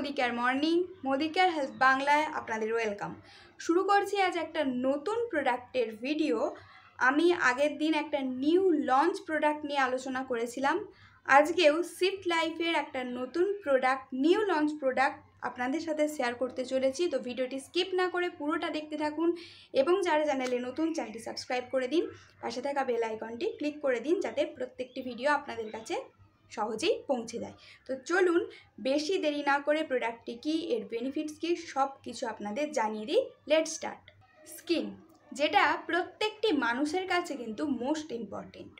Modi care morning. Modi care health বাংলায় আপনাদের welcome. শুরু করছি আজ একটা নতুন প্রোডাক্টের ভিডিও। আমি আগের দিন একটা নিউ লঞ্চ প্রোডাক্ট নিয়ে আলোচনা করেছিলাম। আজকেও সিফট লাইফের একটা নতুন প্রোডাক্ট, নিউ লঞ্চ প্রোডাক্ট আপনাদের সাথে শেয়ার করতে চলেছি। তো ভিডিওটি স্কিপ না করে পুরোটা দেখতে থাকুন এবং যারা চ্যানেলে নতুন, চ্যানেলটি সাবস্ক্রাইব করে দিন, পাশে থাকা বেল আইকনটি ক্লিক করে দিন যাতে প্রত্যেকটি ভিডিও আপনাদের কাছে সহজেই পৌঁছে যায়। তো চলুন বেশি দেরি না করে প্রোডাক্টটি কী, এর বেনিফিটস কী, সব কিছু আপনাদের জানিয়ে দিই। Let's start. স্কিন, যেটা প্রত্যেকটি মানুষের কাছে কিন্তু মোস্ট ইম্পর্টেন্ট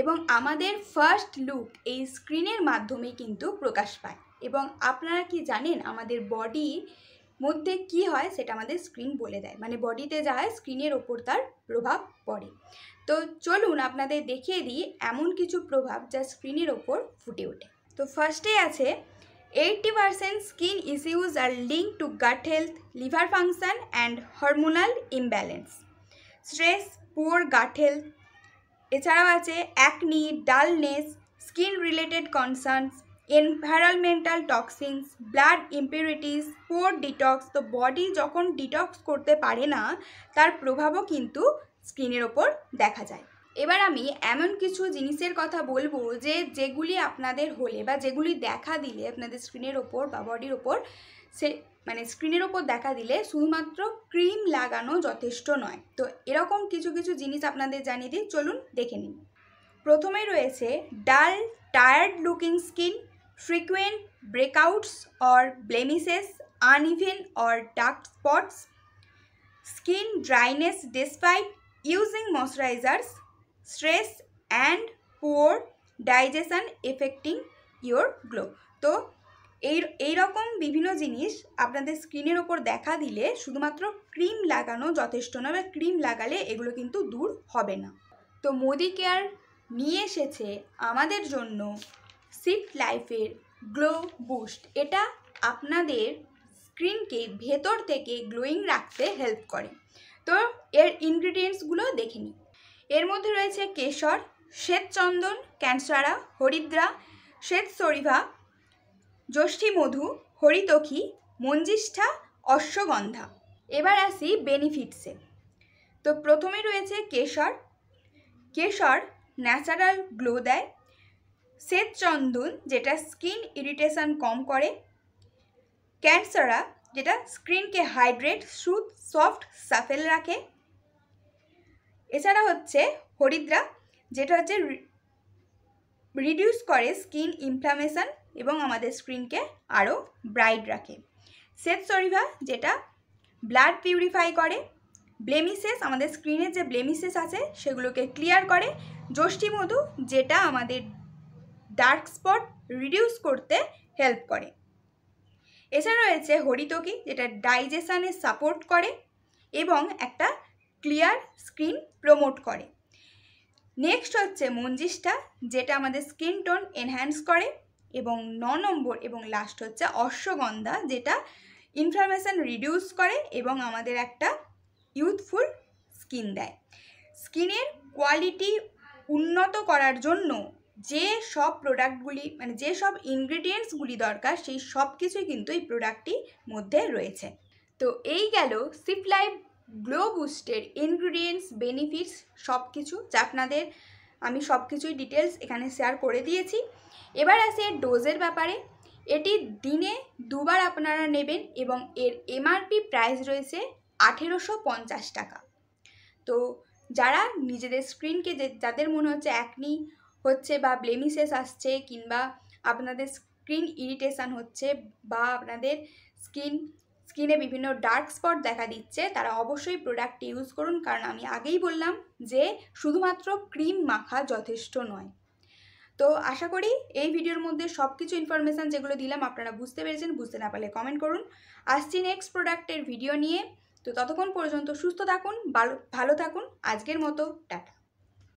এবং আমাদের ফার্স্ট লুক এই স্ক্রিনের মাধ্যমেই কিন্তু প্রকাশ পায়। এবং আপনারা কি জানেন আমাদের বডির মধ্যে কি হয় সেটা আমাদের স্ক্রিন বলে দেয়, মানে বডিতে যা হয় স্ক্রিনের ওপর তার প্রভাব পড়ে। তো চলুন আপনাদের দেখিয়ে দিই এমন কিছু প্রভাব যা স্ক্রিনের ওপর ফুটে ওঠে। তো ফার্স্টে আছে 80% স্কিন ইস্যুজ আর link to gut health, liver function and hormonal imbalance, stress, poor gut health. এছাড়াও আছে acne, dullness, skin related concerns, environmental toxins, blood impurities, pore detox. তো বডি যখন ডিটক্স করতে পারে না তার প্রভাবও কিন্তু স্কিনের ওপর দেখা যায়। এবার আমি এমন কিছু জিনিসের কথা বলবো যেগুলি আপনাদের হলে বা যেগুলি দেখা দিলে আপনাদের স্কিনের ওপর বা বডির ওপর, মানে স্ক্রিনের ওপর দেখা দিলে শুধুমাত্র ক্রিম লাগানো যথেষ্ট নয়। তো এরকম কিছু কিছু জিনিস আপনাদের জানিয়ে দিই, চলুন দেখে নিন। প্রথমেই রয়েছে ডাল, tired looking skin, frequent breakouts or blemishes, uneven or dark spots, skin dryness despite using moisturizers, stress and poor digestion affecting your glow। তো এই রকম বিভিন্ন জিনিস আপনাদের স্কিনের ওপর দেখা দিলে শুধুমাত্র ক্রিম লাগানো যথেষ্ট নয়, বা ক্রিম লাগালে এগুলো কিন্তু দূর হবে না। তো মোদি কেয়ার নিয়ে এসেছে আমাদের জন্য সিফট লাইফের গ্লো বুস্ট। এটা আপনাদের স্কিনকে ভেতর থেকে গ্লোয়িং রাখতে হেল্প করে। তো এর ইনগ্রিডিয়েন্টসগুলো দেখে নিই। এর মধ্যে রয়েছে কেশর, শ্বেতচন্দন, ক্যানসারা, হরিদ্রা, শ্বেতসরিভা, যষ্ঠিমধু, হরিতকি, মঞ্জিষ্ঠা, অশ্বগন্ধা। এবার আসি বেনিফিটসে। তো প্রথমে রয়েছে কেশর। কেশর ন্যাচারাল গ্লো দেয়। শ্বেতচন্দন যেটা স্কিন ইরিটেশন কম করে। ক্যানসারা যেটা স্কিনকে হাইড্রেট, স্মুথ, সফট, সাফেল রাখে। এছাড়া হচ্ছে হরিদ্রা, যেটা হচ্ছে রিডিউস করে স্কিন ইনফ্লামেশন এবং আমাদের স্কিনকে আরও ব্রাইট রাখে। শ্বেতসরিভা যেটা ব্লাড পিউরিফাই করে। ব্লেমিশেস, আমাদের স্কিনের যে ব্লেমিশেস আছে সেগুলোকে ক্লিয়ার করে। যষ্ঠিমধু যেটা আমাদের ডার্ক স্পট রিডিউস করতে হেল্প করে। এছাড়া রয়েছে হরিতকি, যেটা ডাইজেশনে সাপোর্ট করে এবং একটা ক্লিয়ার স্কিন প্রমোট করে। নেক্সট হচ্ছে মঞ্জিষ্ঠা, যেটা আমাদের স্কিন টোন এনহ্যান্স করে। এবং 9 নম্বর এবং লাস্ট হচ্ছে অশ্বগন্ধা, যেটা ইনফ্লামেশন রিডিউস করে এবং আমাদের একটা ইউথফুল স্কিন দেয়। স্কিনের কোয়ালিটি উন্নত করার জন্য যে সব প্রোডাক্টগুলি, মানে যে সব ইনগ্রিডিয়েন্টসগুলি দরকার সেই সব কিছুই কিন্তু এই প্রোডাক্টটির মধ্যে রয়েছে। তো এই গেল সিফট লাইফ গ্লো বুস্টের ইনগ্রিডিয়েন্টস, বেনিফিটস সব কিছু, যা আপনাদের আমি সব কিছুই ডিটেলস এখানে শেয়ার করে দিয়েছি। এবার আসে এর ডোজের ব্যাপারে। এটি দিনে 2 বার আপনারা নেবেন এবং এর এমআরপি প্রাইস রয়েছে 1850 টাকা। তো যারা নিজেদের স্কিনকে, যাদের মনে হচ্ছে অ্যাকনি হচ্ছে বা ব্লেমিশেস আসছে, কিংবা আপনাদের স্কিন ইরিটেশন হচ্ছে বা আপনাদের স্কিনে বিভিন্ন ডার্ক স্পট দেখা দিচ্ছে, তারা অবশ্যই প্রোডাক্ট ইউজ করুন। কারণ আমি আগেই বললাম যে শুধুমাত্র ক্রিম মাখা যথেষ্ট নয়। তো আশা করি এই ভিডিওর মধ্যে সব কিছু ইনফরমেশান যেগুলো দিলাম আপনারা বুঝতে পেরেছেন। বুঝতে না পারলে কমেন্ট করুন। আসছি নেক্সট প্রোডাক্টের ভিডিও নিয়ে। তো ততক্ষণ পর্যন্ত সুস্থ থাকুন, ভালো থাকুন। আজকের মতো টাটা।